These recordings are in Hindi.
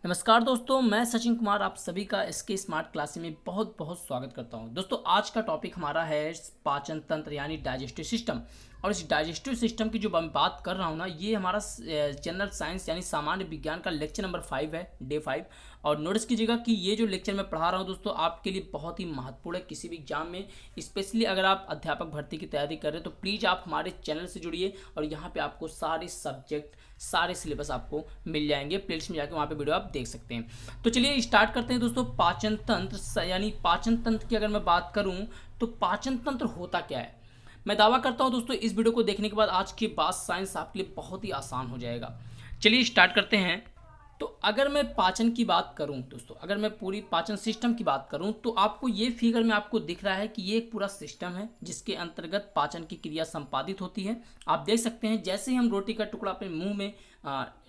नमस्कार दोस्तों, मैं सचिन कुमार आप सभी का एसके स्मार्ट क्लास में बहुत बहुत स्वागत करता हूं। दोस्तों आज का टॉपिक हमारा है पाचन तंत्र यानी डाइजेस्टिव सिस्टम। और इस डाइजेस्टिव सिस्टम की जो मैं बात कर रहा हूं ना, ये हमारा जनरल साइंस यानी सामान्य विज्ञान का लेक्चर नंबर 5 है, डे 5। और नोटिस कीजिएगा कि ये जो लेक्चर मैं पढ़ा रहा हूँ दोस्तों आपके लिए बहुत ही महत्वपूर्ण है किसी भी एग्जाम में। स्पेशली अगर आप अध्यापक भर्ती की तैयारी कर रहे हैं तो प्लीज़ आप हमारे चैनल से जुड़िए और यहाँ पे आपको सारे सब्जेक्ट सारे सिलेबस आपको मिल जाएंगे। प्लेलिस्ट में जाकर वहाँ पे वीडियो आप देख सकते हैं। तो चलिए स्टार्ट करते हैं दोस्तों। पाचन तंत्र यानी पाचन तंत्र की अगर मैं बात करूँ तो पाचन तंत्र होता क्या है। मैं दावा करता हूँ दोस्तों इस वीडियो को देखने के बाद आज की बात साइंस आपके लिए बहुत ही आसान हो जाएगा। चलिए स्टार्ट करते हैं। तो अगर मैं पाचन की बात करूं दोस्तों, अगर मैं पूरी पाचन सिस्टम की बात करूं तो आपको ये फिगर में आपको दिख रहा है कि ये एक पूरा सिस्टम है जिसके अंतर्गत पाचन की क्रिया संपादित होती है। आप देख सकते हैं जैसे ही हम रोटी का टुकड़ा अपने मुंह में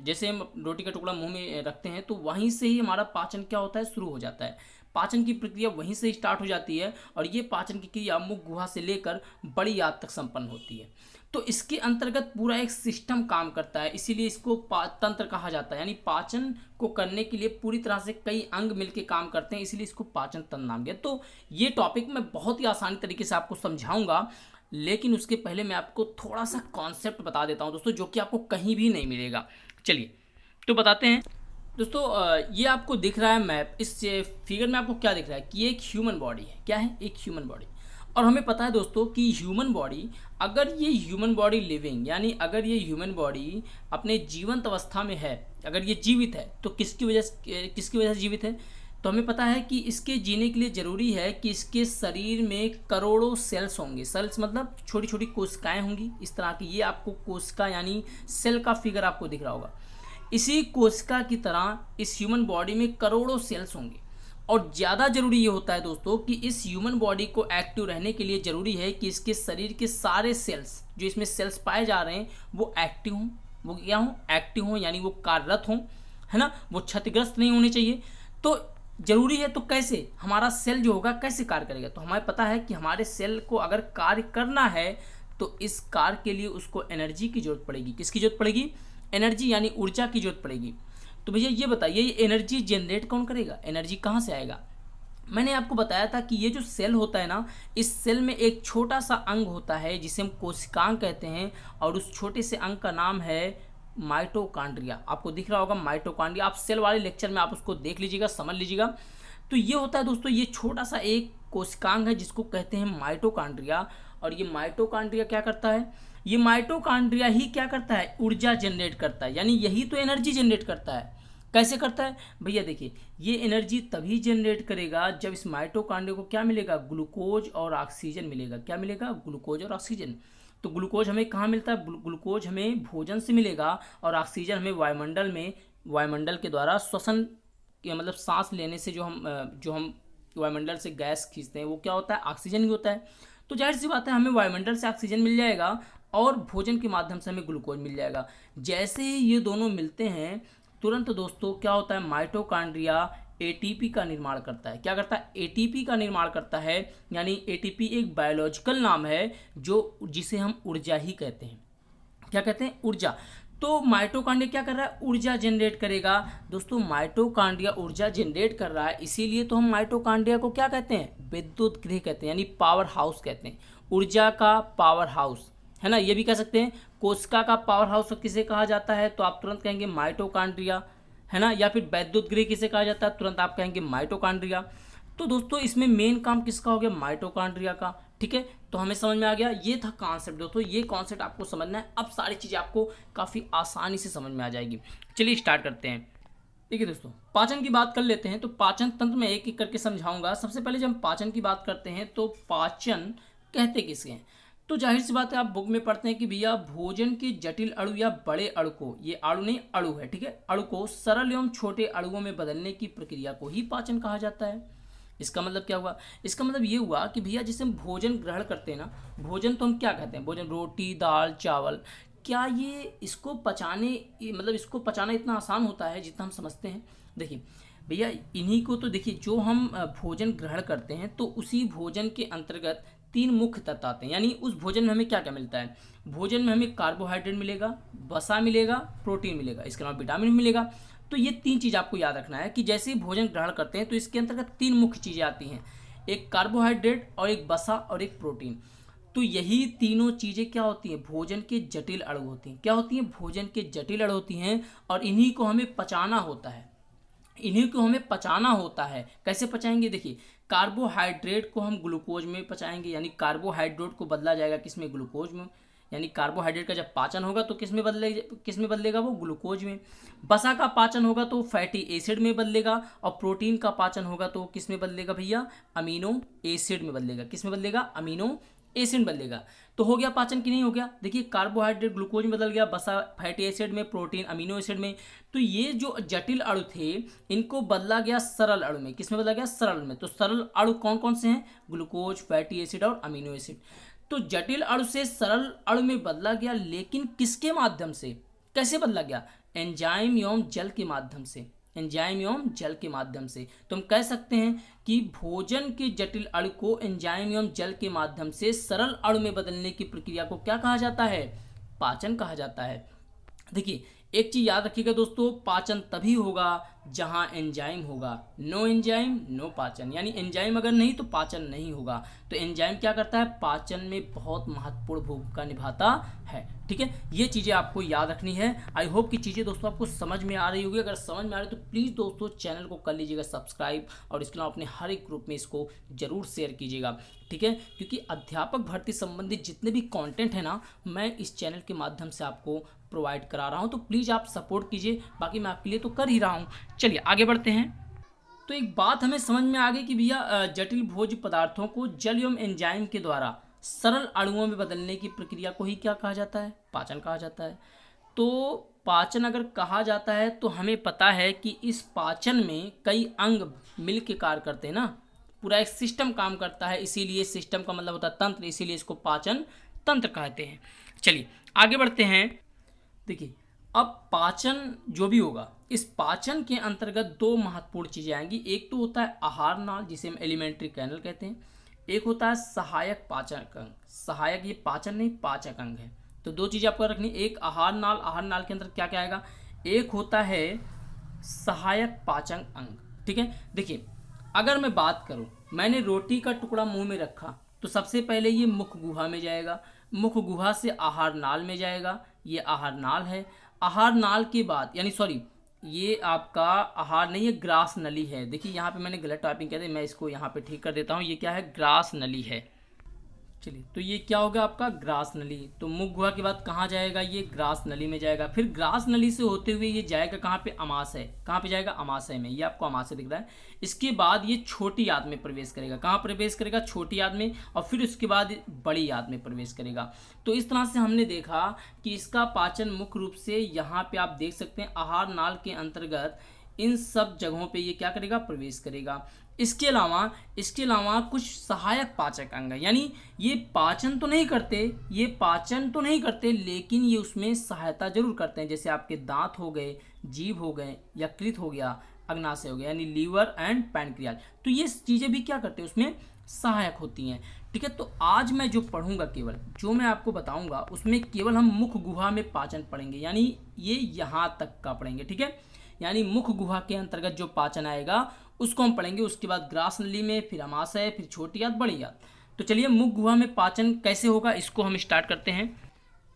जैसे हम रोटी का टुकड़ा मुंह में रखते हैं तो वहीं से ही हमारा पाचन क्या होता है, शुरू हो जाता है। पाचन की प्रक्रिया वहीं से स्टार्ट हो जाती है और ये पाचन की क्रिया मुख गुहा से लेकर बड़ी आंत तक संपन्न होती है। तो इसके अंतर्गत पूरा एक सिस्टम काम करता है, इसीलिए इसको तंत्र कहा जाता है। यानी पाचन को करने के लिए पूरी तरह से कई अंग मिलकर काम करते हैं, इसीलिए इसको पाचन तंत्र नाम दिया। तो ये टॉपिक मैं बहुत ही आसानी तरीके से आपको समझाऊंगा, लेकिन उसके पहले मैं आपको थोड़ा सा कॉन्सेप्ट बता देता हूं दोस्तों, जो कि आपको कहीं भी नहीं मिलेगा। चलिए तो बताते हैं दोस्तों। ये आपको दिख रहा है मैप। इस फिगर में आपको क्या दिख रहा है कि ये एक ह्यूमन बॉडी है। क्या है? एक ह्यूमन बॉडी। और हमें पता है दोस्तों कि ह्यूमन बॉडी, अगर ये ह्यूमन बॉडी लिविंग यानी अगर ये ह्यूमन बॉडी अपने जीवंत अवस्था में है, अगर ये जीवित है तो किसकी वजह से जीवित है? तो हमें पता है कि इसके जीने के लिए ज़रूरी है कि इसके शरीर में करोड़ों सेल्स होंगे। सेल्स मतलब छोटी छोटी कोशिकाएं होंगी इस तरह की। ये आपको कोशिका यानी सेल का फिगर आपको दिख रहा होगा। इसी कोशिका की तरह इस ह्यूमन बॉडी में करोड़ों सेल्स होंगे। और ज़्यादा ज़रूरी ये होता है दोस्तों कि इस ह्यूमन बॉडी को एक्टिव रहने के लिए ज़रूरी है कि इसके शरीर के सारे सेल्स, जो इसमें सेल्स पाए जा रहे हैं, वो एक्टिव हों। वो क्या हों? एक्टिव हों, यानी वो कार्यरत हों, है ना। वो क्षतिग्रस्त नहीं होने चाहिए। तो ज़रूरी है। तो कैसे हमारा सेल जो होगा कैसे कार्य करेगा? तो हमें पता है कि हमारे सेल को अगर कार्य करना है तो इस कार्य के लिए उसको एनर्जी की जरूरत पड़ेगी। किसकी जरूरत पड़ेगी? एनर्जी यानी ऊर्जा की जरूरत पड़ेगी। तो भैया ये बताइए, ये एनर्जी जनरेट कौन करेगा? एनर्जी कहाँ से आएगा? मैंने आपको बताया था कि ये जो सेल होता है ना, इस सेल में एक छोटा सा अंग होता है जिसे हम कोशिकांग कहते हैं, और उस छोटे से अंग का नाम है माइटोकॉन्ड्रिया। आपको दिख रहा होगा माइटोकॉन्ड्रिया। आप सेल वाले लेक्चर में आप उसको देख लीजिएगा, समझ लीजिएगा। तो ये होता है दोस्तों, ये छोटा सा एक कोशिकांग है जिसको कहते हैं माइटोकॉन्ड्रिया। और ये माइटोकॉन्ड्रिया क्या करता है? ये माइटोकॉन्ड्रिया ही क्या करता है? ऊर्जा जनरेट करता है, यानी यही तो एनर्जी जनरेट करता है। कैसे करता है भैया? देखिए, ये एनर्जी तभी जनरेट करेगा जब इस माइटोकॉन्ड्रिया को क्या मिलेगा? ग्लूकोज और ऑक्सीजन मिलेगा। क्या मिलेगा? ग्लूकोज और ऑक्सीजन। तो ग्लूकोज हमें कहाँ मिलता है? ग्लूकोज हमें भोजन से मिलेगा और ऑक्सीजन हमें वायुमंडल के द्वारा श्वसन मतलब सांस लेने से जो हम वायुमंडल से गैस खींचते हैं वो क्या होता है? ऑक्सीजन ही होता है। तो जाहिर सी बात है हमें वायुमंडल से ऑक्सीजन मिल जाएगा और भोजन के माध्यम से हमें ग्लूकोज मिल जाएगा। जैसे ही ये दोनों मिलते हैं तुरंत दोस्तों क्या होता है? माइटोकॉन्ड्रिया एटीपी का निर्माण करता है। क्या करता है? एटीपी का निर्माण करता है। यानी एटीपी एक बायोलॉजिकल नाम है जिसे हम ऊर्जा ही कहते हैं। क्या कहते हैं? ऊर्जा। तो माइटोकॉन्ड्रिया क्या कर रहा है? ऊर्जा जनरेट करेगा। दोस्तों माइटोकॉन्ड्रिया ऊर्जा जनरेट कर रहा है, इसीलिए तो हम माइटोकॉन्ड्रिया को क्या कहते हैं? विद्युत गृह कहते हैं, यानी पावर हाउस कहते हैं। ऊर्जा का पावर हाउस, है ना, ये भी कह सकते हैं। कोशिका का पावर हाउस किसे कहा जाता है? तो आप तुरंत कहेंगे माइटोकॉन्ड्रिया, है ना। या फिर वैद्युत गृह किसे कहा जाता है? तुरंत आप कहेंगे माइटोकॉन्ड्रिया। तो दोस्तों इसमें मेन काम किसका हो गया? माइटोकॉन्ड्रिया का। ठीक है, तो हमें समझ में आ गया। ये था कॉन्सेप्ट दोस्तों, ये कॉन्सेप्ट आपको समझना है। अब सारी चीज़ें आपको काफ़ी आसानी से समझ में आ जाएगी। चलिए स्टार्ट करते हैं। देखिए दोस्तों, पाचन की बात कर लेते हैं। तो पाचन तंत्र में एक एक करके समझाऊंगा। सबसे पहले जब हम पाचन की बात करते हैं तो पाचन कहते किसे हैं? तो जाहिर सी बात है, आप बुक में पढ़ते हैं कि भैया भोजन के जटिल अणु या बड़े अणु को, ये अणु नहीं अणु है, ठीक है, अणु को सरल एवं छोटे अणुओं में बदलने की प्रक्रिया को ही पाचन कहा जाता है। इसका मतलब क्या हुआ? इसका मतलब ये हुआ कि भैया जैसे हम भोजन ग्रहण करते हैं ना, भोजन तो हम क्या कहते हैं? भोजन रोटी दाल चावल। क्या ये इसको पचाना इतना आसान होता है जितना हम समझते हैं? देखिए भैया, इन्हीं को तो देखिए, जो हम भोजन ग्रहण करते हैं तो उसी भोजन के अंतर्गत तीन मुख्य तत्व आते हैं। यानी उस भोजन में हमें क्या क्या मिलता है? भोजन में हमें कार्बोहाइड्रेट मिलेगा, वसा मिलेगा, प्रोटीन मिलेगा, इसके अलावा विटामिन मिलेगा। तो ये 3 चीज़ आपको याद रखना है कि जैसे ही भोजन ग्रहण करते हैं तो इसके अंतर्गत 3 मुख्य चीज़ें आती हैं, एक कार्बोहाइड्रेट और एक वसा और एक प्रोटीन। तो यही तीनों चीज़ें क्या होती हैं, भोजन के जटिल अणु होती हैं। क्या होती हैं, भोजन के जटिल अणु होती हैं, और इन्हीं को हमें पचाना होता है। इन्हीं को हमें पचाना होता है। कैसे पचाएंगे, देखिए कार्बोहाइड्रेट को हम ग्लूकोज में पचाएंगे, यानी कार्बोहाइड्रेट को बदला जाएगा किसमें, ग्लूकोज में। यानी कार्बोहाइड्रेट का जब पाचन होगा तो किस में बदलेगा वो, ग्लूकोज में। वसा का पाचन होगा तो फैटी एसिड में बदलेगा, और प्रोटीन का पाचन होगा तो किस में बदलेगा भैया, अमीनो एसिड में बदलेगा। किस में बदलेगा, अमीनो एसिड बदलेगा। तो हो गया पाचन कि नहीं हो गया, देखिए कार्बोहाइड्रेट ग्लूकोज में बदल गया, वसा फैटी एसिड में, प्रोटीन अमीनो एसिड में। तो ये जो जटिल अणु थे इनको बदला गया सरल अणु में। किसमें बदला गया, सरल में। तो सरल अणु कौन कौन से हैं, ग्लूकोज, फैटी एसिड और अमीनो एसिड। तो जटिल अणु से सरल अणु में बदला गया, लेकिन किसके माध्यम से, कैसे बदला गया, एंजाइम एवं जल के माध्यम से। एंजाइम एवं जल के माध्यम से। तो हम कह सकते हैं कि भोजन के जटिल अणु को एंजाइम एवं जल के माध्यम से सरल अणु में बदलने की प्रक्रिया को क्या कहा जाता है, पाचन कहा जाता है। देखिए एक चीज याद रखिएगा दोस्तों, पाचन तभी होगा जहां एंजाइम होगा। नो एंजाइम नो पाचन, यानी एंजाइम अगर नहीं तो पाचन नहीं होगा। तो एंजाइम क्या करता है, पाचन में बहुत महत्वपूर्ण भूमिका निभाता है। ठीक है, ये चीज़ें आपको याद रखनी है। आई होप कि चीज़ें दोस्तों आपको समझ में आ रही होगी। अगर समझ में आ रही तो प्लीज़ दोस्तों चैनल को कर लीजिएगा सब्सक्राइब, और इसके अलावा अपने हर एक ग्रुप में इसको जरूर शेयर कीजिएगा। ठीक है, क्योंकि अध्यापक भर्ती संबंधित जितने भी कंटेंट है ना, मैं इस चैनल के माध्यम से आपको प्रोवाइड करा रहा हूँ। तो प्लीज़ आप सपोर्ट कीजिए, बाकी मैं आपके लिए तो कर ही रहा हूँ। चलिए आगे बढ़ते हैं। तो एक बात हमें समझ में आ गई कि भैया जटिल भोज्य पदार्थों को जल एवं एंजाइम के द्वारा सरल अणुओं में बदलने की प्रक्रिया को ही क्या कहा जाता है, पाचन कहा जाता है। तो पाचन अगर कहा जाता है तो हमें पता है कि इस पाचन में कई अंग मिल के कार्य करते हैं ना, पूरा एक सिस्टम काम करता है। इसीलिए सिस्टम का मतलब होता है तंत्र, इसीलिए इसको पाचन तंत्र कहते हैं। चलिए आगे बढ़ते हैं। देखिए अब पाचन जो भी होगा, इस पाचन के अंतर्गत 2 महत्वपूर्ण चीज़ें आएंगी। एक तो होता है आहार नाल, जिसे हम एलिमेंट्री कैनल कहते हैं। एक होता है सहायक पाचक अंग। सहायक ये पाचन नहीं, पाचक अंग है। तो 2 चीज़ें आपको रखनी, एक आहार नाल, आहार नाल के अंदर क्या क्या आएगा, एक होता है सहायक पाचन अंग। ठीक है, देखिए अगर मैं बात करूं, मैंने रोटी का टुकड़ा मुंह में रखा तो सबसे पहले ये मुख गुहा में जाएगा, मुख गुहा से आहार नाल में जाएगा, ये आहार नाल है। आहार नाल के बाद, यानी सॉरी ये आपका आहार नहीं है, ग्रास नली है। देखिए यहाँ पे मैंने गलत टाइपिंग कर दी, मैं इसको यहाँ पे ठीक कर देता हूँ। ये क्या है, ग्रास नली है। चलिए तो ये क्या होगा आपका, ग्रास नली। तो मुख गुहा के बाद कहाँ जाएगा, ये ग्रास नली में जाएगा। फिर ग्रास नली से होते हुए ये जाएगा कहाँ पे, अमाशय। कहाँ पे जाएगा, अमाशय में। ये आपको अमाशय दिख रहा है। इसके बाद ये छोटी आंत में प्रवेश करेगा। कहाँ प्रवेश करेगा, छोटी आंत में। और फिर उसके बाद बड़ी आंत में प्रवेश करेगा। तो इस तरह से हमने देखा कि इसका पाचन मुख्य रूप से यहाँ पे आप देख सकते हैं आहार नाल के अंतर्गत इन सब जगहों पे ये क्या करेगा, प्रवेश करेगा। इसके अलावा कुछ सहायक पाचक अंग है, यानी ये पाचन तो नहीं करते, लेकिन ये उसमें सहायता जरूर करते हैं। जैसे आपके दांत हो गए, जीभ हो गए, यकृत हो गया, अग्नाशय हो गया, यानी लीवर एंड पैनक्रियाज। तो ये चीज़ें भी क्या करते हैं, उसमें सहायक होती हैं। ठीक है, तो आज मैं जो पढ़ूंगा, केवल जो मैं आपको बताऊंगा उसमें केवल हम मुख गुहा में पाचन पढ़ेंगे, यानी ये यहाँ तक का पढ़ेंगे। ठीक है, यानी मुख गुहा के अंतर्गत जो पाचन आएगा उसको हम पढ़ेंगे। उसके बाद ग्रास नली में, फिर अमाशय, फिर छोटी आंत, बड़ी आंत। तो चलिए मुख गुहा में पाचन कैसे होगा इसको हम स्टार्ट करते हैं।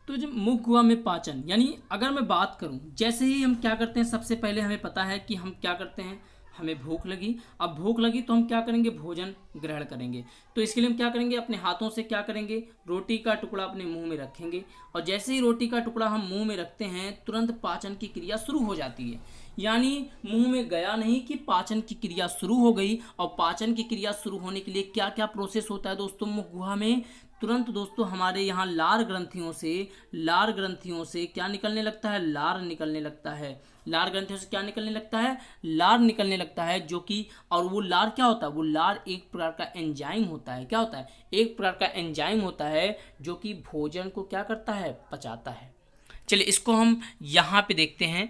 तो जब मुख गुहा में पाचन, यानी अगर मैं बात करूं, जैसे ही हम क्या करते हैं, सबसे पहले हमें पता है कि हम क्या करते हैं, हमें भूख लगी। अब भूख लगी तो हम क्या करेंगे, भोजन ग्रहण करेंगे। तो इसके लिए हम क्या करेंगे, अपने हाथों से क्या करेंगे, रोटी का टुकड़ा अपने मुंह में रखेंगे। और जैसे ही रोटी का टुकड़ा हम मुंह में रखते हैं, तुरंत पाचन की क्रिया शुरू हो जाती है। यानी मुंह में गया नहीं कि पाचन की क्रिया शुरू हो गई। और पाचन की क्रिया शुरू होने के लिए क्या क्या प्रोसेस होता है दोस्तों मुख गुहा में, तुरंत दोस्तों हमारे यहाँ लार ग्रंथियों से क्या निकलने लगता है, लार निकलने लगता है। लार ग्रंथियों से क्या निकलने लगता है, लार निकलने लगता है, जो कि, और वो लार क्या होता है, वो लार एक प्रकार का एंजाइम होता है। क्या होता है, एक प्रकार का एंजाइम होता है जो कि भोजन को क्या करता है, पचाता है। चलिए इसको हम यहाँ पे देखते हैं।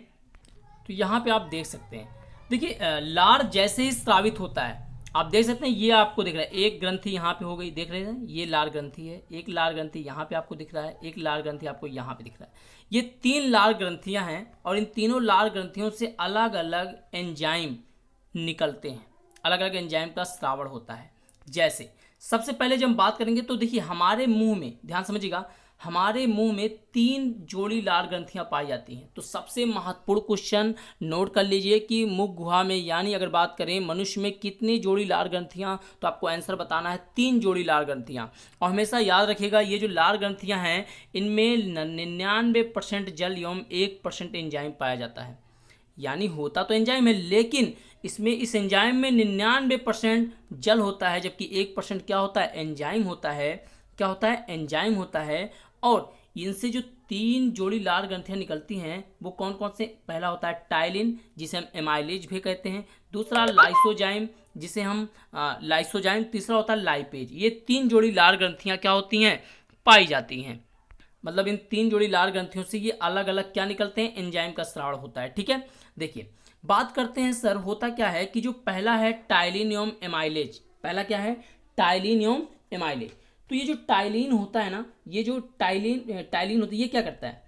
तो यहाँ पे आप देख सकते हैं, देखिए लार जैसे ही स्रावित होता है आप देख सकते हैं ये आपको दिख रहा है, एक ग्रंथि यहाँ पे हो गई, देख रहे हैं ये लार ग्रंथि है, एक लार ग्रंथि यहाँ पे आपको दिख रहा है, एक लार ग्रंथि आपको यहाँ पे दिख रहा है। ये 3 लार ग्रंथियाँ हैं और इन तीनों लार ग्रंथियों से अलग अलग एंजाइम निकलते हैं, अलग अलग एंजाइम का स्रावण होता है। जैसे सबसे पहले जब हम बात करेंगे तो देखिए हमारे मुंह में, ध्यान समझिएगा, हमारे मुंह में 3 जोड़ी लार ग्रंथियां पाई जाती हैं। तो सबसे महत्वपूर्ण क्वेश्चन नोट कर लीजिए कि मुख गुहा में, यानी अगर बात करें मनुष्य में कितनी जोड़ी लार ग्रंथियां, तो आपको आंसर बताना है 3 जोड़ी लार ग्रंथियां। और हमेशा याद रखिएगा ये जो लार ग्रंथियां हैं इनमें 99% जल एवं 1% एंजाइम पाया जाता है। यानी होता तो एंजाइम है, लेकिन इसमें इस एंजाइम में 99% जल होता है, जबकि 1% क्या होता है, एंजाइम होता है। क्या होता है, एंजाइम होता है। और इनसे जो 3 जोड़ी लार ग्रंथियां निकलती हैं वो कौन कौन से, पहला होता है टाइलिन जिसे हम एमाइलेज भी कहते हैं, दूसरा लाइसोजाइम जिसे हम लाइसोजाइम, तीसरा होता है लाइपेज। ये 3 जोड़ी लार ग्रंथियां क्या होती हैं, पाई जाती हैं। मतलब इन 3 जोड़ी लार ग्रंथियों से ये अलग अलग क्या निकलते हैं, एंजाइम का स्राव होता है। ठीक है, देखिए बात करते हैं सर होता क्या है कि जो पहला है टाइलिन एवं एमाइलेज, पहला क्या है, टाइलिन एवं एमाइलेज। तो ये जो टाइलिन होता है ना, ये जो टाइलिन होती है ये क्या करता है,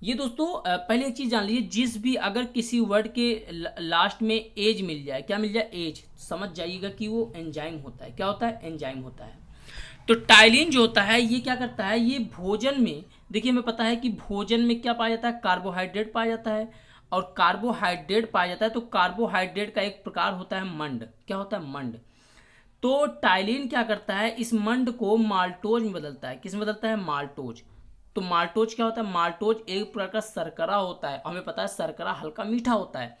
ये दोस्तों पहले एक चीज़ जान लीजिए, जिस भी अगर किसी वर्ड के लास्ट में एज मिल जाए, क्या मिल जाए, एज, समझ जाइएगा कि वो एंजाइम होता है। क्या होता है, एंजाइम होता है। तो टाइलिन जो होता है ये क्या करता है, ये भोजन में, देखिए हमें पता है कि भोजन में क्या पाया जाता है, कार्बोहाइड्रेट पाया जाता है। और कार्बोहाइड्रेट पाया जाता है तो कार्बोहाइड्रेट का एक प्रकार होता है मंड। क्या होता है, मंड। तो टाइलिन क्या करता है, इस मंड को माल्टोज में बदलता है। किस में बदलता है, माल्टोज। तो माल्टोज क्या होता है, माल्टोज एक प्रकार का शर्करा होता है। हमें पता है शर्करा हल्का मीठा होता है,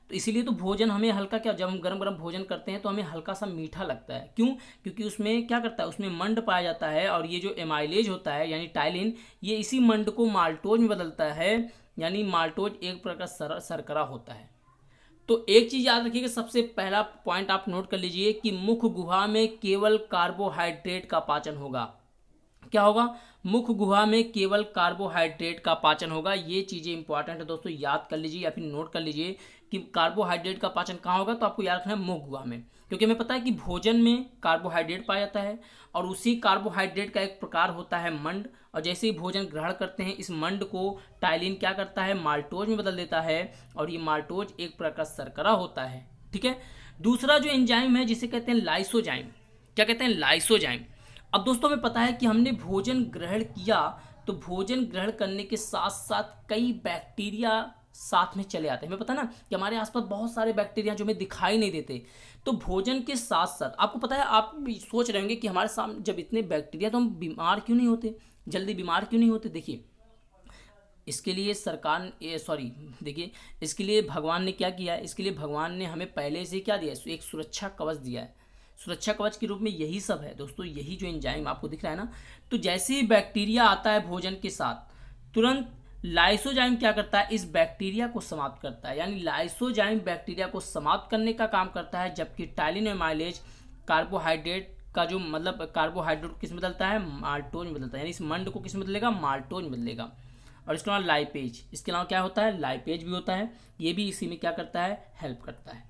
तो इसीलिए तो भोजन हमें हल्का, क्या, जब हम गरम गरम भोजन करते हैं तो हमें हल्का सा मीठा लगता है। क्यों, क्योंकि उसमें क्या करता है, उसमें मंड पाया जाता है। और ये जो एमाइलेज होता है यानी टाइलिन, ये इसी मंड को माल्टोज में बदलता है। यानी माल्टोज एक प्रकार का शर्करा होता है। तो एक चीज याद रखिएगा, सबसे पहला पॉइंट आप नोट कर लीजिए कि मुख गुहा में केवल कार्बोहाइड्रेट का पाचन होगा। क्या होगा, मुख गुहा में केवल कार्बोहाइड्रेट का पाचन होगा। ये चीजें इंपॉर्टेंट है दोस्तों, याद कर लीजिए या फिर नोट कर लीजिए कि कार्बोहाइड्रेट का पाचन कहाँ होगा, तो आपको याद रखना है मुख गुहा में। क्योंकि हमें पता है कि भोजन में कार्बोहाइड्रेट पाया जाता है और उसी कार्बोहाइड्रेट का एक प्रकार होता है मंड। और जैसे ही भोजन ग्रहण करते हैं इस मंड को टाइलिन क्या करता है, माल्टोज में बदल देता है। और ये माल्टोज एक प्रकार का शर्करा होता है। ठीक है, दूसरा जो एंजाइम है जिसे कहते हैं लाइसोजाइम। क्या कहते हैं, लाइसोजाइम। अब दोस्तों हमें पता है कि हमने भोजन ग्रहण किया तो भोजन ग्रहण करने के साथ साथ कई बैक्टीरिया साथ में चले आते हैं। हमें पता है ना कि हमारे आसपास बहुत सारे बैक्टीरिया जो हमें दिखाई नहीं देते। तो भोजन के साथ साथ आपको पता है, आप सोच रहे होंगे कि हमारे सामने जब इतने बैक्टीरिया तो हम बीमार क्यों नहीं होते, जल्दी बीमार क्यों नहीं होते। देखिए इसके लिए देखिए इसके लिए भगवान ने क्या किया है, इसके लिए भगवान ने हमें पहले से क्या दिया है, एक सुरक्षा कवच दिया है। सुरक्षा कवच के रूप में यही सब है दोस्तों, यही जो एंजाइम आपको दिख रहा है ना। तो जैसे ही बैक्टीरिया आता है भोजन के साथ, तुरंत लाइसोजाइम क्या करता है, इस बैक्टीरिया को समाप्त करता है। यानी लाइसोजाइम बैक्टीरिया को समाप्त करने का काम करता है, जबकि टाइलिन एमाइलेज कार्बोहाइड्रेट का जो मतलब कार्बोहाइड्रेट किस में बदलता है, माल्टोज में बदलता है। यानी इस मंड को किस में बदलेगा, माल्टोज में बदलेगा। और इसके अलावा लाइपेज, इसके अलावा क्या होता है, लाइपेज भी होता है। ये भी इसी में क्या करता है, हेल्प करता है।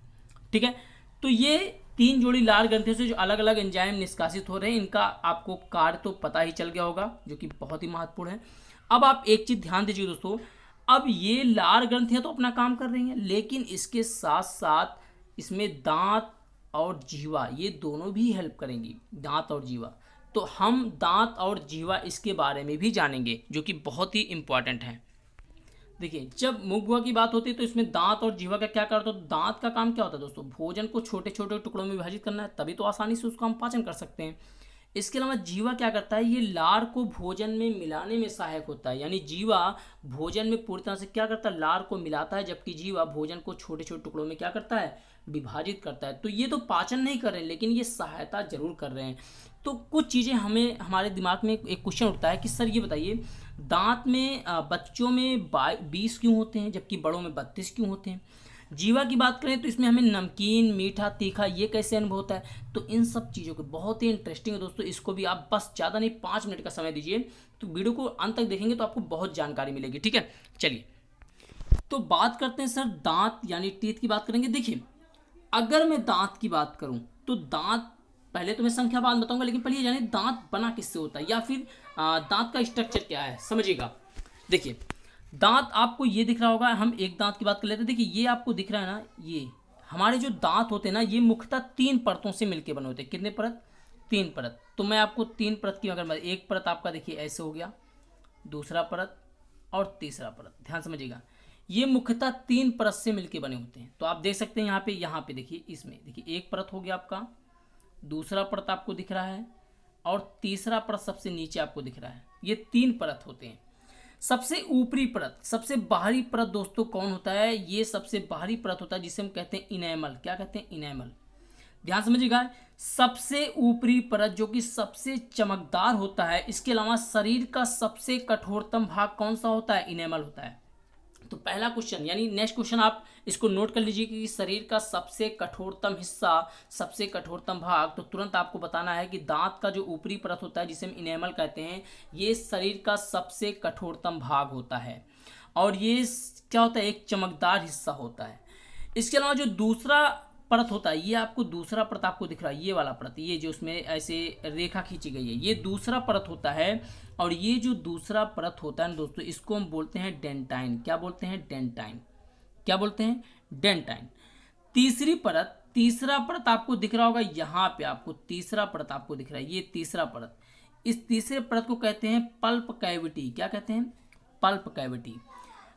ठीक है, तो ये 3 जोड़ी लार ग्रंथियों से जो अलग अलग एंजाइम निष्कासित हो रहे हैं, इनका आपको कार्य तो पता ही चल गया होगा, जो कि बहुत ही महत्वपूर्ण है। अब आप एक चीज ध्यान दीजिए दोस्तों, अब ये लार ग्रंथियां तो अपना काम कर रही हैं, लेकिन इसके साथ साथ इसमें दांत और जीवा, ये दोनों भी हेल्प करेंगी, दांत और जीवा। तो हम दांत और जीवा इसके बारे में भी जानेंगे, जो कि बहुत ही इंपॉर्टेंट है। देखिए जब मुख गुहा की बात होती है तो इसमें दांत और जीवा का क्या करता है, तो दांत का काम क्या होता है दोस्तों, भोजन को छोटे छोटे टुकड़ों में विभाजित करना है, तभी तो आसानी से उसको हम पाचन कर सकते हैं। इसके अलावा जीवा क्या करता है, ये लार को भोजन में मिलाने में सहायक होता है। यानी जीवा भोजन में पूरी तरह से क्या करता है, लार को मिलाता है, जबकि जीवा भोजन को छोटे छोटे टुकड़ों में क्या करता है, विभाजित करता है। तो ये तो पाचन नहीं कर रहे हैं, लेकिन ये सहायता जरूर कर रहे हैं। तो कुछ चीज़ें हमें हमारे दिमाग में एक क्वेश्चन उठता है कि सर ये बताइए, दांत में बच्चों में 20 क्यों होते हैं जबकि बड़ों में 32 क्यों होते हैं। जीवा की बात करें तो इसमें हमें नमकीन, मीठा, तीखा ये कैसे अनुभव होता है। तो इन सब चीज़ों को बहुत ही इंटरेस्टिंग है दोस्तों, इसको भी आप बस ज़्यादा नहीं 5 मिनट का समय दीजिए, तो वीडियो को अंत तक देखेंगे तो आपको बहुत जानकारी मिलेगी। ठीक है, चलिए तो बात करते हैं सर दांत यानी टीथ की बात करेंगे। देखिए अगर मैं दांत की बात करूं तो दांत पहले तो मैं संख्या बाद बताऊंगा, लेकिन पहले ये जाने दांत बना किससे होता है या फिर दांत का स्ट्रक्चर क्या है, समझिएगा। देखिए दांत आपको ये दिख रहा होगा, हम एक दांत की बात कर लेते हैं। देखिए ये आपको दिख रहा है ना, ये हमारे जो दांत होते हैं ना, ये मुख्यतः 3 परतों से मिलकर बने होते हैं। कितने परत? 3 परत। तो मैं आपको 3 परत की अगर एक परत आपका देखिए ऐसे हो गया, दूसरा परत और तीसरा परत, ध्यान समझिएगा। ये मुख्यतः 3 परत से मिलकर बने होते हैं। तो आप देख सकते हैं यहाँ पे देखिए, इसमें देखिए एक परत हो गया आपका, दूसरा परत आपको दिख रहा है और तीसरा परत सबसे नीचे आपको दिख रहा है। ये 3 परत होते हैं। सबसे ऊपरी परत, सबसे बाहरी परत दोस्तों कौन होता है? ये सबसे बाहरी परत होता है जिसे हम कहते हैं इनेमल। क्या कहते हैं? इनेमल। ध्यान समझिएगा, सबसे ऊपरी परत जो कि सबसे चमकदार होता है, इसके अलावा शरीर का सबसे कठोरतम भाग कौन सा होता है? इनेमल होता है। तो पहला क्वेश्चन यानी नेक्स्ट क्वेश्चन आप इसको नोट कर लीजिए कि शरीर का सबसे कठोरतम हिस्सा, सबसे कठोरतम भाग, तो तुरंत आपको बताना है कि दांत का जो ऊपरी परत होता है जिसे हम इनेमल कहते हैं, ये शरीर का सबसे कठोरतम भाग होता है और ये क्या होता है? एक चमकदार हिस्सा होता है। इसके अलावा जो दूसरा परत होता है, ये आपको दूसरा परत आपको दिख रहा है, ये वाला परत, ये जो उसमें ऐसे रेखा खींची गई है, ये दूसरा परत होता है। और ये जो दूसरा परत होता है ना दोस्तों, इसको हम बोलते हैं डेंटाइन। क्या बोलते हैं? डेंटाइन। क्या बोलते हैं? डेंटाइन। तीसरी परत, तीसरा परत आपको दिख रहा होगा यहाँ पे, आपको तीसरा परत आपको दिख रहा है, ये तीसरा परत। इस तीसरे परत को कहते हैं पल्प कैविटी। क्या कहते हैं? Pulp cavity.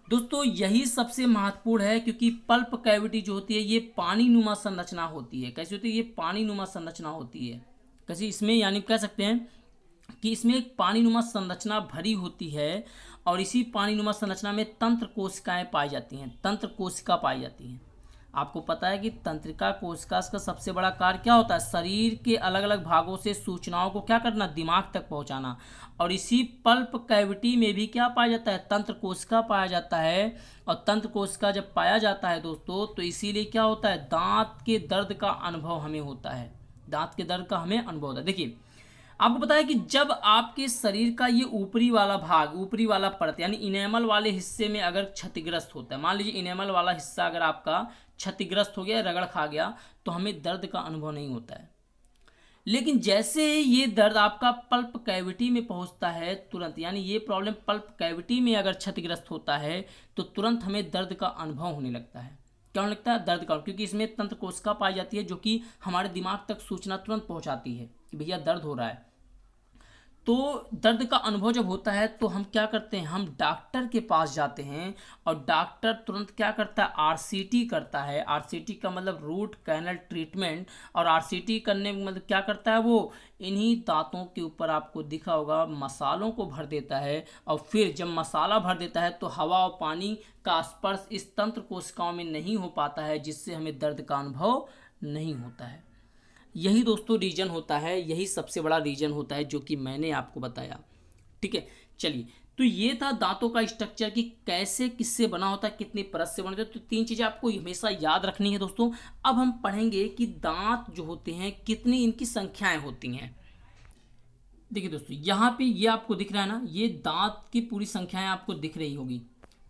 दोस्तों यही सबसे महत्वपूर्ण है, क्योंकि पल्प कैविटी जो होती है ये पानी नुमा संरचना होती है। कैसी होती है? ये पानी नुमा संरचना होती है। कैसी? इसमें यानी कह सकते हैं कि इसमें एक पानी नुमा संरचना भरी होती है और इसी पानी नुमा संरचना में तंत्र कोशिकाएं पाई जाती हैं। तंत्र कोशिका पाई जाती हैं। आपको पता है कि तंत्रिका कोशिका का सबसे बड़ा कार्य क्या होता है? शरीर के अलग अलग भागों से सूचनाओं को क्या करना? दिमाग तक पहुंचाना। और इसी पल्प कैविटी में भी क्या पाया जाता है? तंत्र कोशिका पाया जाता है। और तंत्र कोशिका जब पाया जाता है दोस्तों, तो इसीलिए क्या होता है? दांत के दर्द का अनुभव हमें होता है। दांत के दर्द का हमें अनुभव होता है। देखिए आपको पता है कि जब आपके शरीर का ये ऊपरी वाला भाग, ऊपरी वाला परत यानी इनेमल वाले हिस्से में अगर क्षतिग्रस्त होता है, मान लीजिए इनेमल वाला हिस्सा अगर आपका क्षतिग्रस्त हो गया, रगड़ खा गया, तो हमें दर्द का अनुभव नहीं होता है। लेकिन जैसे ये दर्द आपका पल्प कैविटी में पहुंचता है तुरंत, यानी ये प्रॉब्लम पल्प कैविटी में अगर क्षतिग्रस्त होता है तो तुरंत हमें दर्द का अनुभव होने लगता है। क्या होने लगता है? दर्द का। क्योंकि इसमें तंत्र कोशिका पाई जाती है जो कि हमारे दिमाग तक सूचना तुरंत पहुंचाती है कि भैया दर्द हो रहा है। तो दर्द का अनुभव जब होता है तो हम क्या करते हैं? हम डॉक्टर के पास जाते हैं और डॉक्टर तुरंत क्या करता है? आरसीटी करता है। आरसीटी का मतलब रूट कैनल ट्रीटमेंट। और आरसीटी करने में मतलब क्या करता है? वो इन्हीं दांतों के ऊपर आपको दिखा होगा मसालों को भर देता है और फिर जब मसाला भर देता है तो हवा और पानी का स्पर्श इस तंत्र कोशिकाओं में नहीं हो पाता है, जिससे हमें दर्द का अनुभव नहीं होता है। यही दोस्तों रीजन होता है, यही सबसे बड़ा रीजन होता है जो कि मैंने आपको बताया। ठीक है, चलिए, तो ये था दांतों का स्ट्रक्चर कि कैसे किससे बना होता है, कितनी परत से बना होता है। तो 3 चीज़ें आपको हमेशा याद रखनी है दोस्तों। अब हम पढ़ेंगे कि दांत जो होते हैं कितनी इनकी संख्याएं होती हैं। देखिए दोस्तों यहाँ पे ये आपको दिख रहा है ना, ये दांत की पूरी संख्याएं आपको दिख रही होगी।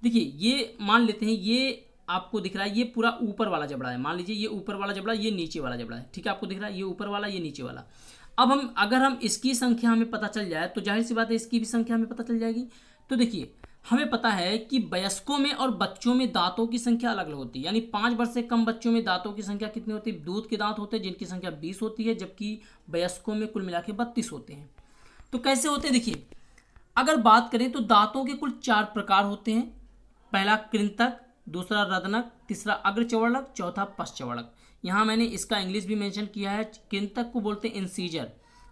देखिए ये मान लेते हैं, ये आपको दिख रहा है, ये पूरा ऊपर वाला जबड़ा है। मान लीजिए ये ऊपर वाला जबड़ा, ये नीचे वाला जबड़ा है। ठीक है, आपको दिख रहा है ये ऊपर वाला, ये नीचे वाला। अब अगर हम इसकी संख्या हमें पता चल जाए तो जाहिर सी बात है इसकी भी संख्या हमें पता चल जाएगी। तो देखिए हमें पता है कि वयस्कों में और बच्चों में दांतों की संख्या अलग अलग होती है। यानी 5 वर्ष से कम बच्चों में दांतों की संख्या कितनी होती है? दूध के दांत होते हैं जिनकी संख्या 20 होती है, जबकि वयस्कों में कुल मिला के 32 होते हैं। तो कैसे होते हैं? देखिए अगर बात करें तो दांतों के कुल 4 प्रकार होते हैं। पहला कृंतक, दूसरा रदनक, तीसरा अग्रचवर्णक, चौथा पश्चवर्णक। यहाँ मैंने इसका इंग्लिश भी मेंशन किया है। कृंतक को बोलते हैं इंसीजर,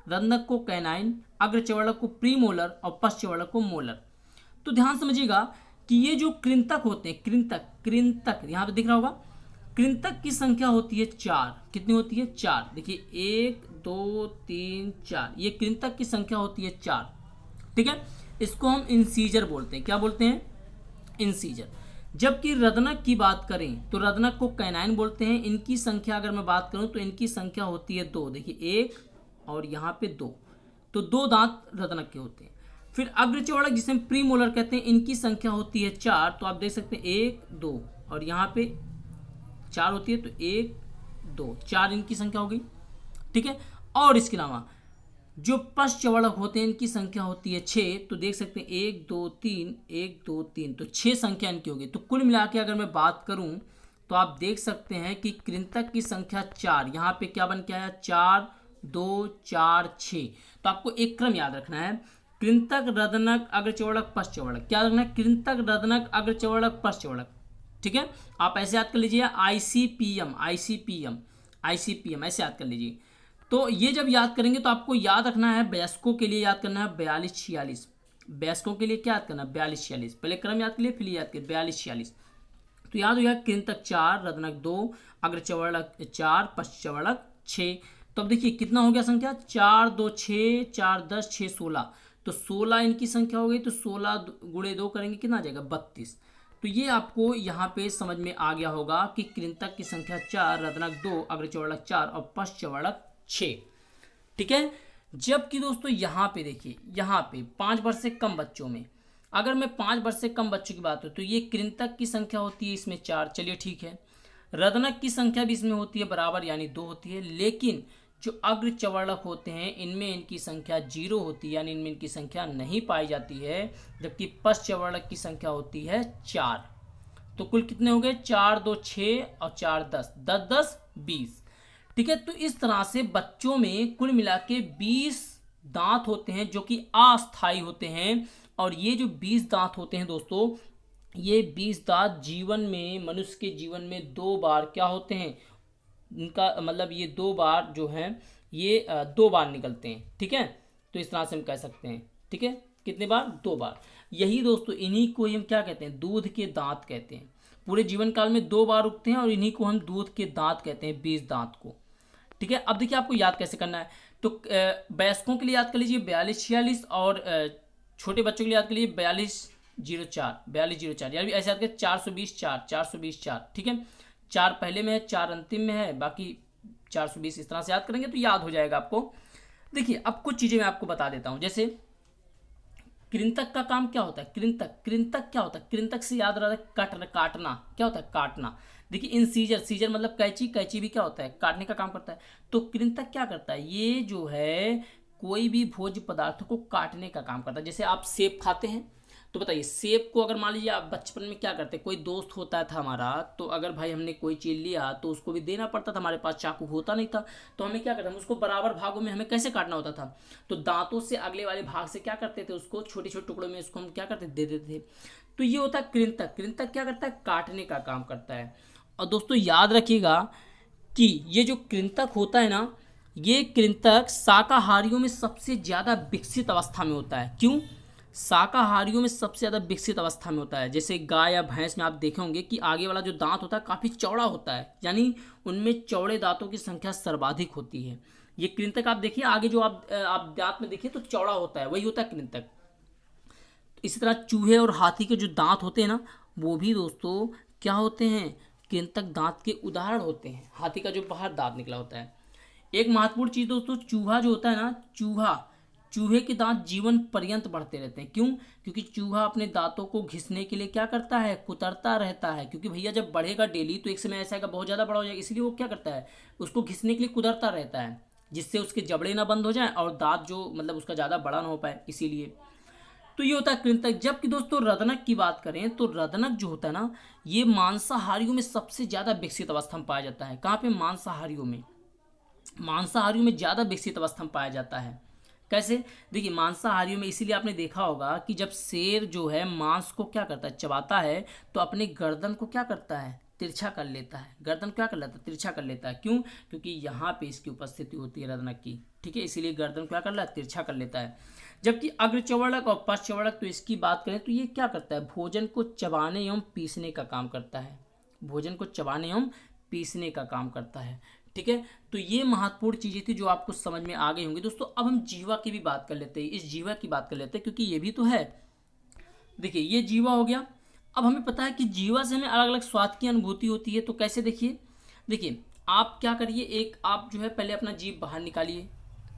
रदनक को कैनाइन, अग्रचवर्णक को प्रीमोलर और पश्चवर्णक को मोलर। तो ध्यान समझिएगा कि ये जो कृंतक होते हैं, कृंतक यहाँ पे दिख रहा होगा, कृंतक की संख्या होती है 4। कितनी होती है? 4। देखिए 1 2 3 4, ये कृंतक की संख्या होती है 4। ठीक है, इसको हम इंसीजर बोलते हैं। क्या बोलते हैं? इंसीजर। जबकि रदनक की बात करें तो रदनक को कैनाइन बोलते हैं। इनकी संख्या अगर मैं बात करूं तो इनकी संख्या होती है 2। देखिए 1 और यहाँ पे 2, तो 2 दांत रदनक के होते हैं। फिर अग्रचवर्णक जिसे हम प्रीमोलर कहते हैं, इनकी संख्या होती है 4। तो आप देख सकते हैं 1 2 और यहाँ पे 4 होती है, तो 1 2 4 इनकी संख्या होगी। ठीक है। और इसके अलावा जो पश्चवड़क होते हैं इनकी संख्या होती है 6। तो देख सकते हैं 1 2 3 1 2 3, तो 6 संख्या इनकी होगी। तो कुल मिला के अगर मैं बात करूं तो आप देख सकते हैं कि कृंतक की संख्या 4, यहाँ पे क्या बन के आया 4 2 4 6। तो आपको एक क्रम याद रखना है, कृंतक रदनक अग्रचवड़क पश्चवड़क, क्या रखना है, कृंतक रदनक अग्रचवड़क पश्चवड़क, ठीक है। आप ऐसे याद कर लीजिए आईसीपीएम आईसीपीएम आईसीपीएम, ऐसे याद कर लीजिए। तो ये जब याद करेंगे तो आपको याद रखना है वयस्कों के लिए याद करना है 42 46, वयस्कों के लिए क्या याद करना है 42 46, पहले क्रम याद कर लिए फिर याद करिए 42 46। तो याद हो गया कृंतक 4 रदनक 2 अग्रचवड़क 4 पश्चवड़क 6। तो अब देखिए कितना हो गया संख्या 4 2 6 4 10 6 16, तो 16 इनकी संख्या हो गई। तो 16 गुणे 2 करेंगे कितना आ जाएगा 32। तो ये आपको यहाँ पे समझ में आ गया होगा कि कृंतक की संख्या 4 रदनक 2 अग्रचवड़क 4 और पश्चवड़क 6, ठीक है। जबकि दोस्तों यहाँ पे देखिए, यहाँ पे 5 वर्ष से कम बच्चों में, अगर मैं 5 वर्ष से कम बच्चों की बात हो तो ये कृंतक की संख्या होती है इसमें 4, चलिए ठीक है। रदनक की संख्या भी इसमें होती है बराबर यानी 2 होती है, लेकिन जो अग्रचवड़क होते हैं इनमें इनकी संख्या 0 होती है, यानी इनमें इनकी संख्या नहीं पाई जाती है। जबकि पश्चवड़क की संख्या होती है 4। तो कुल कितने हो गए 4 2 6 और 4 10 10 10 20, ठीक है। तो इस तरह से बच्चों में कुल मिला के 20 दांत होते हैं जो कि अस्थायी होते हैं। और ये जो 20 दांत होते हैं दोस्तों, ये 20 दांत जीवन में, मनुष्य के जीवन में 2 बार क्या होते हैं, इनका मतलब ये 2 बार जो हैं ये 2 बार निकलते हैं, ठीक है। तो इस तरह से हम कह सकते हैं, ठीक है। कितने बार 2 बार। यही दोस्तों, इन्हीं को हम क्या कहते हैं, दूध के दांत कहते हैं। पूरे जीवन काल में 2 बार उगते हैं और इन्हीं को हम दूध के दांत कहते हैं, 20 दांत को, ठीक है। अब देखिए आपको याद कैसे करना है। तो वयस्कों के लिए याद कर लीजिए 42 46 और छोटे बच्चों के लिए याद कर लीजिए 42 04 42 04, यानी ऐसे याद करें 420 4 420 4, ठीक है। 4 पहले में है 4 अंतिम में है, बाकी 420 इस तरह से याद करेंगे तो याद हो जाएगा आपको। देखिए अब कुछ चीज़ें मैं आपको बता देता हूँ। जैसे कृंतक का काम क्या होता है, कृंतक क्या होता है, कृंतक से याद रहा है काटना, क्या होता है काटना। देखिए इंसीजर, सीजर मतलब कैंची, कैंची भी क्या होता है काटने का काम करता है। तो कृंतक क्या करता है, ये जो है कोई भी भोज्य पदार्थ को काटने का काम करता है। जैसे आप सेब खाते हैं, तो बताइए सेब को अगर मान लीजिए आप बचपन में क्या करते, कोई दोस्त होता था हमारा, तो अगर भाई हमने कोई चीज़ लिया तो उसको भी देना पड़ता था, हमारे पास चाकू होता नहीं था, तो हमें क्या करता, हम उसको बराबर भागों में हमें कैसे काटना होता था, तो दांतों से अगले वाले भाग से क्या करते थे, उसको छोटे छोटे टुकड़ों में उसको हम क्या करते दे देते थे। तो ये होता है कृंतक। कृंतक क्या करता है, काटने का काम करता है। और दोस्तों याद रखिएगा कि ये जो कृंतक होता है ना, ये कृंतक शाकाहारियों में सबसे ज़्यादा विकसित अवस्था में होता है। क्यों, शाकाहारियों में सबसे ज़्यादा विकसित अवस्था में होता है। जैसे गाय या भैंस में आप देखे होंगे कि आगे वाला जो दांत होता है काफ़ी चौड़ा होता है, यानी उनमें चौड़े दांतों की संख्या सर्वाधिक होती है। ये कृंतक आप देखिए आगे जो आप दांत में देखिए तो चौड़ा होता है, वही होता है कृंतक। इसी तरह चूहे और हाथी के जो दांत होते हैं ना, वो भी दोस्तों क्या होते हैं, कृंतक दांत के उदाहरण होते हैं। हाथी का जो बाहर दांत निकला होता है। एक महत्वपूर्ण चीज़ दोस्तों, चूहा जो होता है ना, चूहे के दांत जीवन पर्यंत बढ़ते रहते हैं। क्यों, क्योंकि चूहा अपने दांतों को घिसने के लिए क्या करता है, कुतरता रहता है। क्योंकि भैया जब बढ़ेगा डेली तो एक समय ऐसा आएगा बहुत ज़्यादा बड़ा हो जाएगा, इसलिए वो क्या करता है, उसको घिसने के लिए कुतरता रहता है, जिससे उसके जबड़े ना बंद हो जाएं और दांत जो मतलब उसका ज़्यादा बड़ा ना हो पाए, इसीलिए। तो ये होता है कृंतक। जबकि दोस्तों रदनक की बात करें तो रदनक जो होता है ना, ये मांसाहारियों में सबसे ज़्यादा विकसित अवस्था में पाया जाता है। कहाँ पे, मांसाहारियों में, मांसाहारियों में ज़्यादा विकसित अवस्था में पाया जाता है। कैसे, देखिए मांसाहारियों में इसीलिए आपने देखा होगा कि जब शेर जो है मांस को क्या करता है, चबाता है, तो अपने गर्दन को क्या करता है, तिरछा कर लेता है। गर्दन क्या कर लेता है, तिरछा कर लेता है। क्यों, क्योंकि यहाँ पे इसकी उपस्थिति होती है रदनक की, ठीक है, इसीलिए गर्दन क्या कर लेता है, तिरछा कर लेता है। जबकि अग्रचवड़क और पश्चवड़क, तो इसकी बात करें तो ये क्या करता है, भोजन को चबाने एवं पीसने का काम करता है। भोजन को चबाने एवं पीसने का काम करता है, ठीक है। तो ये महत्वपूर्ण चीज़ें थी जो आपको समझ में आ गई होंगी। दोस्तों अब हम जीवा की भी बात कर लेते हैं, इस जीवा की बात कर लेते हैं, क्योंकि ये भी तो है। देखिए ये जीवा हो गया। अब हमें पता है कि जीवा से हमें अलग अलग स्वाद की अनुभूति होती है। तो कैसे, देखिए आप क्या करिए, एक आप जो है पहले अपना जीभ बाहर निकालिए।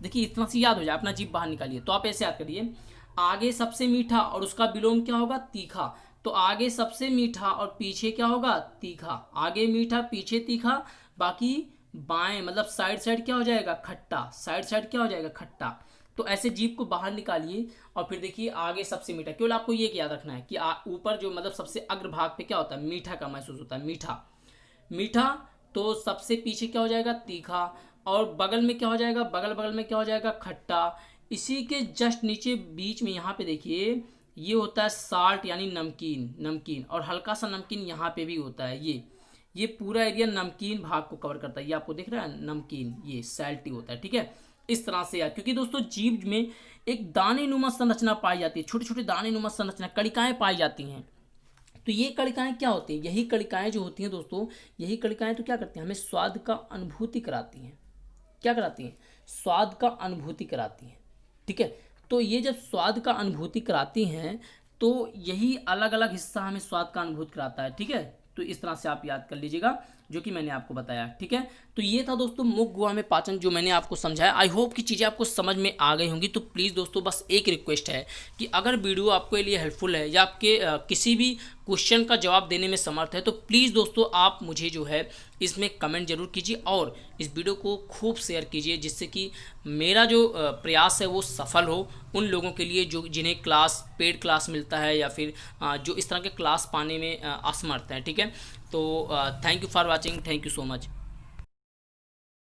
देखिए इतना सी याद हो जाए, अपना जीभ बाहर निकालिए। तो आप ऐसे याद करिए, आगे सबसे मीठा और उसका विलोम क्या होगा, तीखा। तो आगे सबसे मीठा और पीछे क्या होगा, तीखा। आगे मीठा पीछे तीखा, बाकी बाएं मतलब साइड साइड क्या हो जाएगा, खट्टा, साइड साइड क्या हो जाएगा, खट्टा। तो ऐसे जीभ को बाहर निकालिए और फिर देखिए आगे सबसे मीठा। केवल आपको ये याद रखना है कि ऊपर जो मतलब सबसे अग्रभाग पे क्या होता है, मीठा का महसूस होता है, मीठा मीठा। तो सबसे पीछे क्या हो जाएगा, तीखा। और बगल में क्या हो जाएगा, बगल बगल में क्या हो जाएगा, खट्टा। इसी के जस्ट नीचे बीच में यहाँ पे देखिए ये होता है साल्ट यानी नमकीन, नमकीन। और हल्का सा नमकीन यहाँ पे भी होता है। ये पूरा एरिया नमकीन भाग को कवर करता है। ये आपको दिख रहा है नमकीन, ये सैल्टी होता है, ठीक है। इस तरह से यार, क्योंकि दोस्तों जीभ में एक दाने नुमा संरचना पाई जाती है, छोटे छोटे दाने नुमा संरचना, कणिकाएं पाई जाती हैं। तो ये कणिकाएं क्या होती हैं, यही कणिकाएं जो होती हैं दोस्तों, यही कणिकाएं तो क्या करती हैं, हमें स्वाद का अनुभूति कराती हैं। क्या कराती हैं, स्वाद का अनुभूति कराती हैं, ठीक है। तो ये जब स्वाद का अनुभूति कराती हैं तो यही अलग अलग हिस्सा हमें स्वाद का अनुभूति कराता है, ठीक है। तो इस तरह से आप याद कर लीजिएगा जो कि मैंने आपको बताया, ठीक है। तो ये था दोस्तों मुख गुहा में पाचन जो मैंने आपको समझाया। आई होप कि चीज़ें आपको समझ में आ गई होंगी। तो प्लीज़ दोस्तों बस एक रिक्वेस्ट है कि अगर वीडियो आपके लिए हेल्पफुल है या आपके किसी भी क्वेश्चन का जवाब देने में समर्थ है तो प्लीज़ दोस्तों आप मुझे जो है इसमें कमेंट जरूर कीजिए और इस वीडियो को खूब शेयर कीजिए, जिससे कि मेरा जो प्रयास है वो सफल हो उन लोगों के लिए जो जिन्हें पेड क्लास मिलता है या फिर जो इस तरह के क्लास पाने में असमर्थ हैं, ठीक है। तो thank you for watching, thank you so much.